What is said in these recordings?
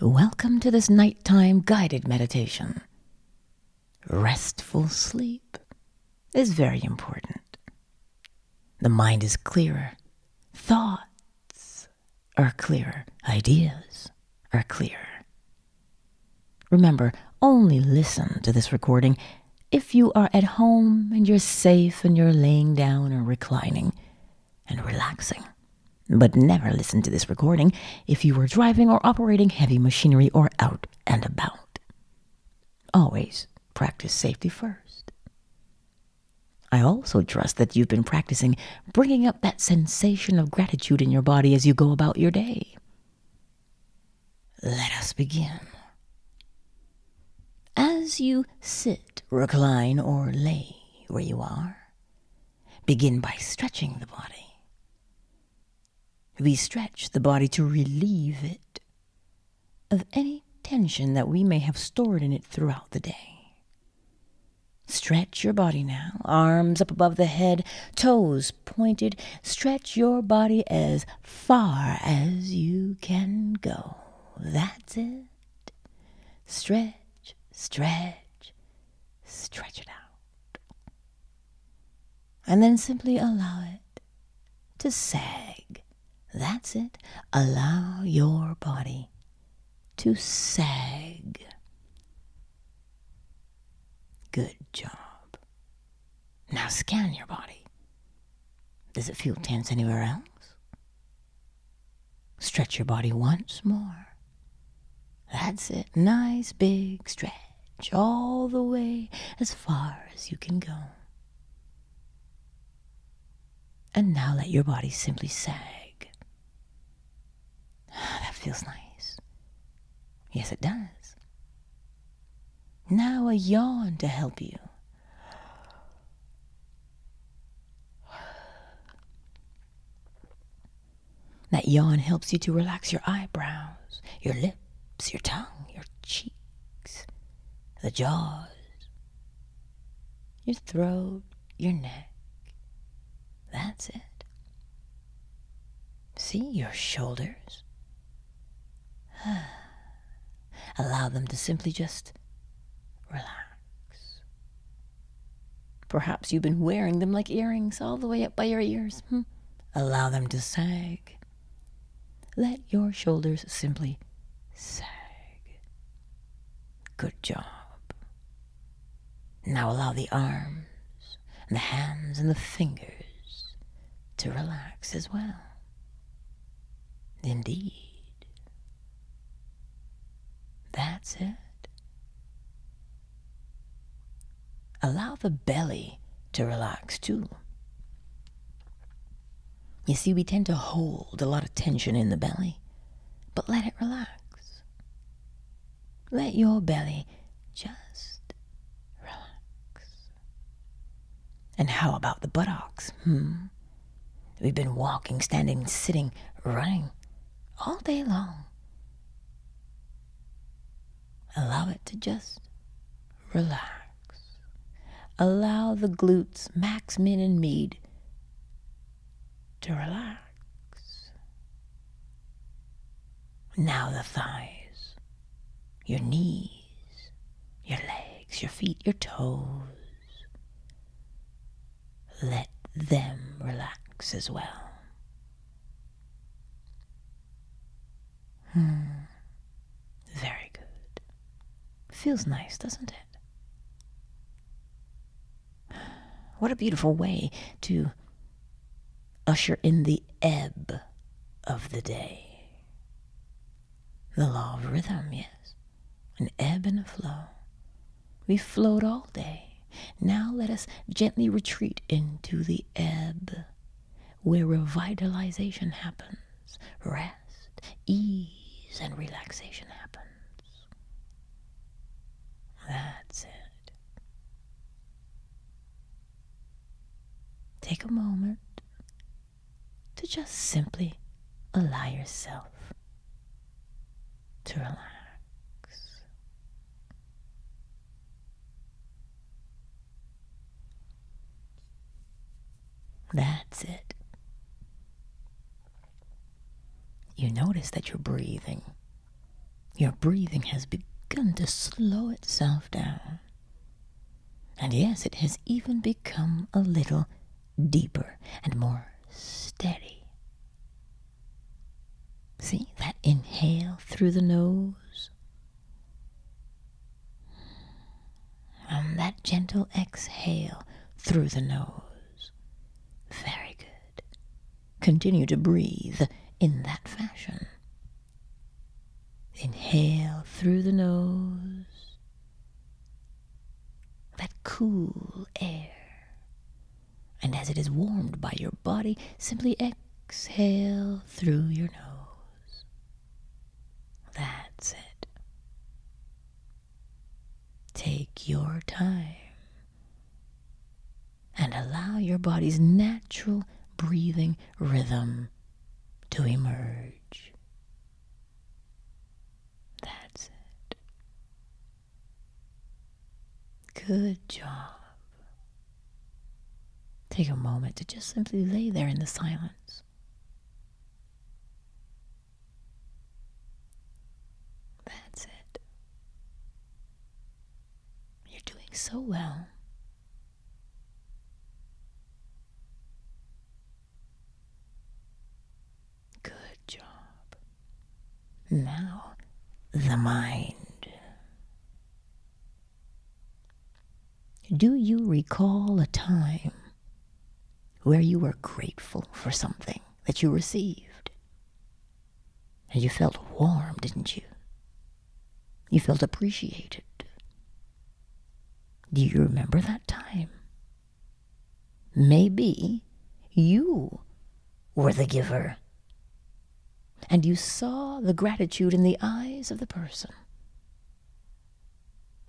Welcome to this nighttime guided meditation. Restful sleep is very important. The mind is clearer. Thoughts are clearer. Ideas are clearer. Remember, only listen to this recording if you are at home and you're safe and you're laying down or reclining and relaxing. But never listen to this recording if you are driving or operating heavy machinery or out and about. Always practice safety first. I also trust that you've been practicing bringing up that sensation of gratitude in your body as you go about your day. Let us begin. As you sit, recline, or lay where you are, begin by stretching the body. We stretch the body to relieve it of any tension that we may have stored in it throughout the day. Stretch your body now, arms up above the head, toes pointed. Stretch your body as far as you can go. That's it. Stretch, stretch, stretch it out. And then simply allow it to sag. That's it. Allow your body to sag. Good job. Now scan your body. Does it feel tense anywhere else? Stretch your body once more. That's it. Nice big stretch all the way as far as you can go. And now let your body simply sag. That feels nice. Yes, it does. Now a yawn to help you. That yawn helps you to relax your eyebrows, your lips, your tongue, your cheeks, the jaws, your throat, your neck. That's it. See your shoulders. Allow them to simply just relax. Perhaps you've been wearing them like earrings all the way up by your ears. Allow them to sag. Let your shoulders simply sag. Good job. Now allow the arms and the hands and the fingers to relax as well. Indeed. That's it. Allow the belly to relax too. You see, we tend to hold a lot of tension in the belly, but let it relax. Let your belly just relax. And how about the buttocks? We've been walking, standing, sitting, running all day long. Allow it to just relax. Allow the glutes, max, min, and mid to relax. Now the thighs, your knees, your legs, your feet, your toes. Let them relax as well. Very good. Feels nice, doesn't it? What a beautiful way to usher in the ebb of the day. The law of rhythm, yes. An ebb and a flow. We flowed all day. Now let us gently retreat into the ebb, where revitalization happens. Rest, ease, and relaxation happens. That's it. Take a moment to just simply allow yourself to relax. That's it. You notice that you're breathing Your breathing has begun to slow itself down. And yes, it has even become a little deeper and more steady. See that inhale through the nose and that gentle exhale through the nose. Very good. Continue to breathe in that fashion. Inhale through the nose, that cool air. And as it is warmed by your body, simply exhale through your nose. That's it. Take your time and allow your body's natural breathing rhythm to emerge. That's it. Good job. Take a moment to just simply lay there in the silence. That's it. You're doing so well. Good job. Now, the mind. Do you recall a time where you were grateful for something that you received? And you felt warm, didn't you? You felt appreciated. Do you remember that time? Maybe you were the giver, and you saw the gratitude in the eyes of the person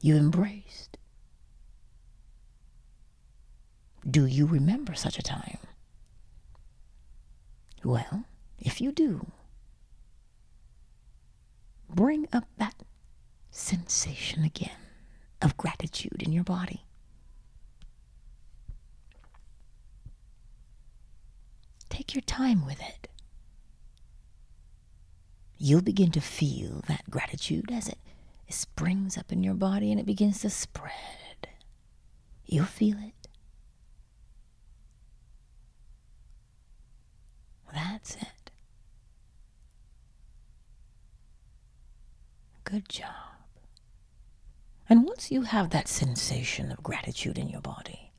you embraced. Do you remember such a time? Well, if you do, bring up that sensation again of gratitude in your body. Take your time with it. You'll begin to feel that gratitude as it springs up in your body and it begins to spread. You'll feel it. That's it. Good job. And once you have that sensation of gratitude in your body,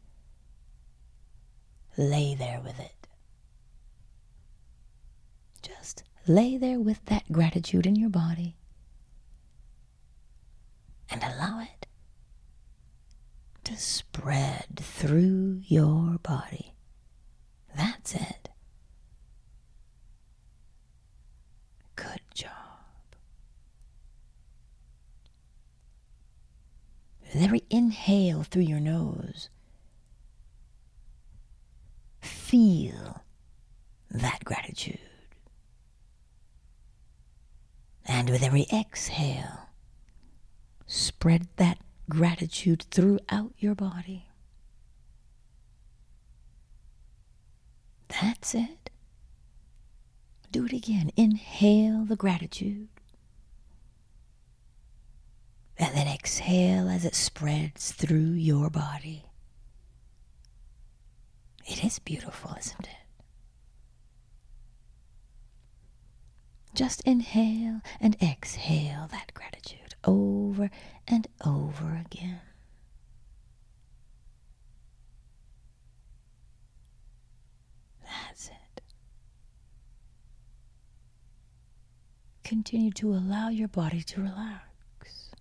lay there with it. Just lay there with that gratitude in your body and allow it to spread through your body. That's it. Good job. With every inhale through your nose, feel that gratitude. And with every exhale, spread that gratitude throughout your body. That's it. Do it again. Inhale the gratitude. And then exhale as it spreads through your body. It is beautiful, isn't it? Just inhale and exhale that gratitude over and over again. That's it. Continue to allow your body to relax.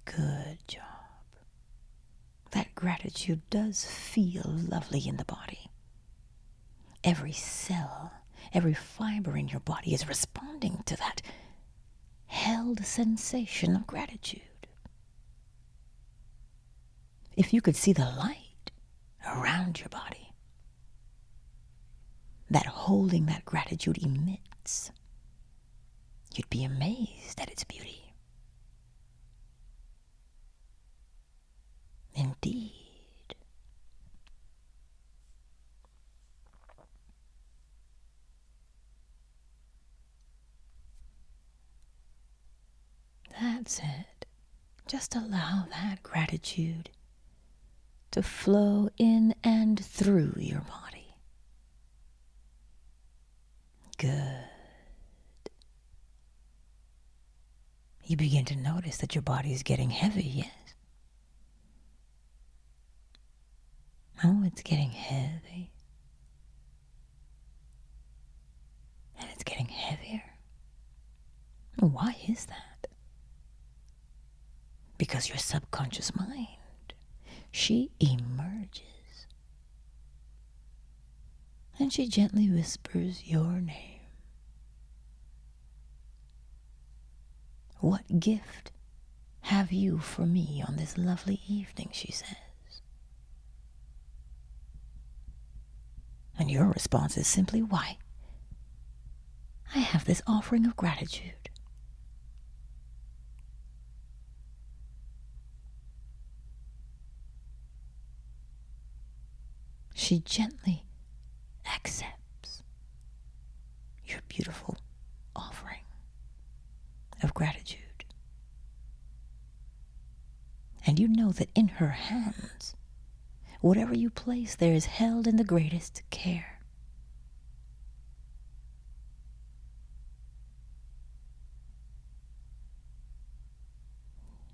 Good job. That gratitude does feel lovely in the body. Every cell, every fiber in your body is responding to that held sensation of gratitude. If you could see the light around your body that holding that gratitude emits, you'd be amazed at its beauty. Indeed. That's it. Just allow that gratitude to flow in and through your body. Good. You begin to notice that your body is getting heavy, yes? Oh, it's getting heavy. And it's getting heavier. Why is that? Because your subconscious mind, she emerges. And she gently whispers your name. What gift have you for me on this lovely evening, she says. And your response is simply, why? I have this offering of gratitude. She gently accepts your beautiful offering of gratitude. And you know that in her hands, whatever you place there is held in the greatest care.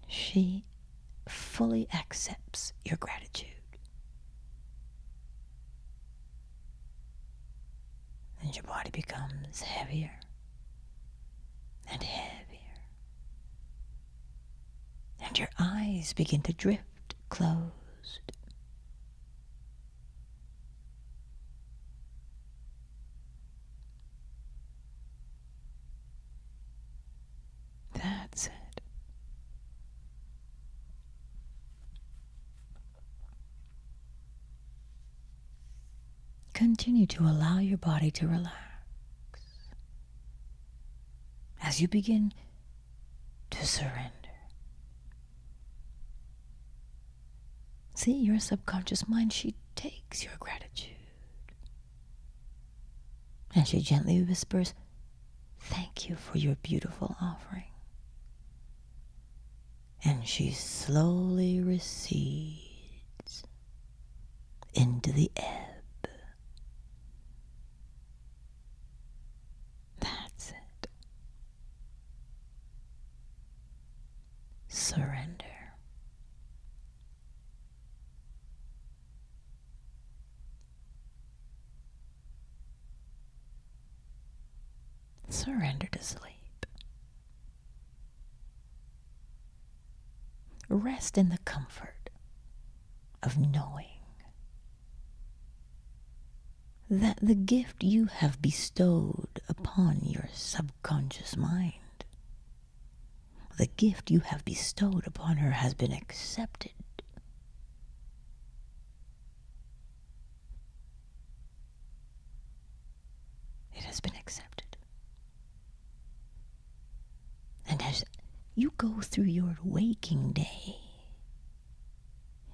She fully accepts your gratitude. And your body becomes heavier and heavier. And your eyes begin to drift closed. That's it. Continue to allow your body to relax as you begin to surrender. See, your subconscious mind, she takes your gratitude and she gently whispers, thank you for your beautiful offering. And she slowly recedes into the ebb. That's it. Surrender. Surrender to sleep. Rest in the comfort of knowing that the gift you have bestowed upon your subconscious mind, the gift you have bestowed upon her has been accepted. It has been accepted. And as you go through your waking day,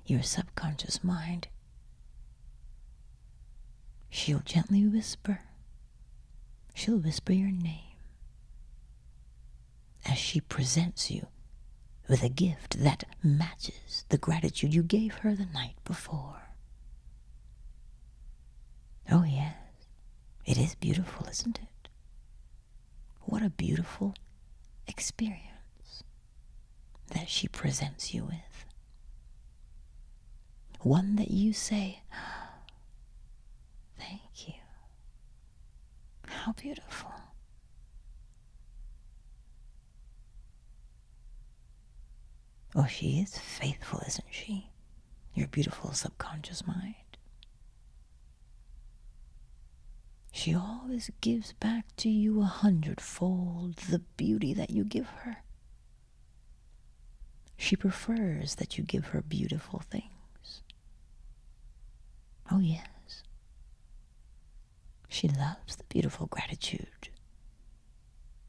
your subconscious mind, she'll gently whisper. She'll whisper your name as she presents you with a gift that matches the gratitude you gave her the night before. Oh yes, it is beautiful, isn't it? What a beautiful experience that she presents you with. One that you say, thank you. How beautiful. Oh, she is faithful, isn't she? Your beautiful subconscious mind. She always gives back to you 100-fold the beauty that you give her. She prefers that you give her beautiful things. Oh, yes. She loves the beautiful gratitude.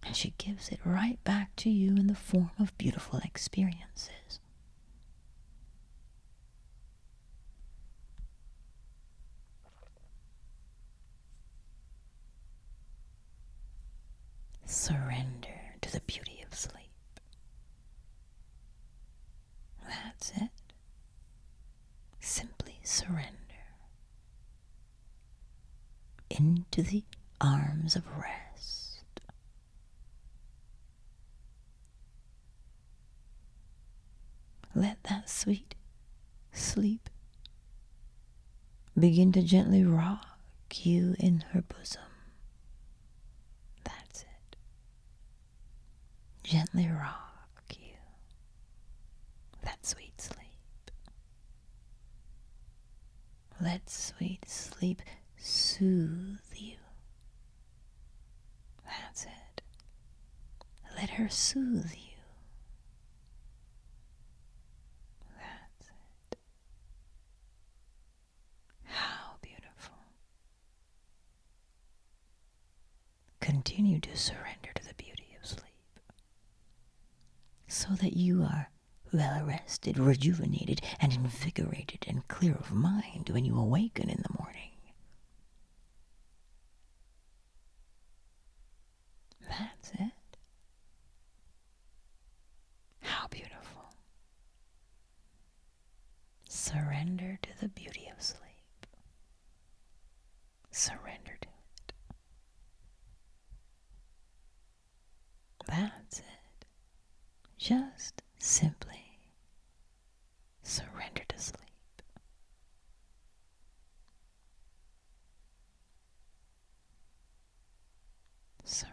And she gives it right back to you in the form of beautiful experiences. Surrender to the beauty of sleep. into the arms of rest. Let that sweet sleep begin to gently rock you in her bosom. That's it. Gently rock you. That sweet sleep. Let sweet sleep soothe you. That's it. Let her soothe you. That's it. How beautiful. Continue to surrender to the beauty of sleep so that you are well rested, rejuvenated, and invigorated and clear of mind when you awaken in the morning. That's it. How beautiful. Surrender to the beauty of sleep. Surrender to it. That's it. Just simply surrender to sleep. Surrender.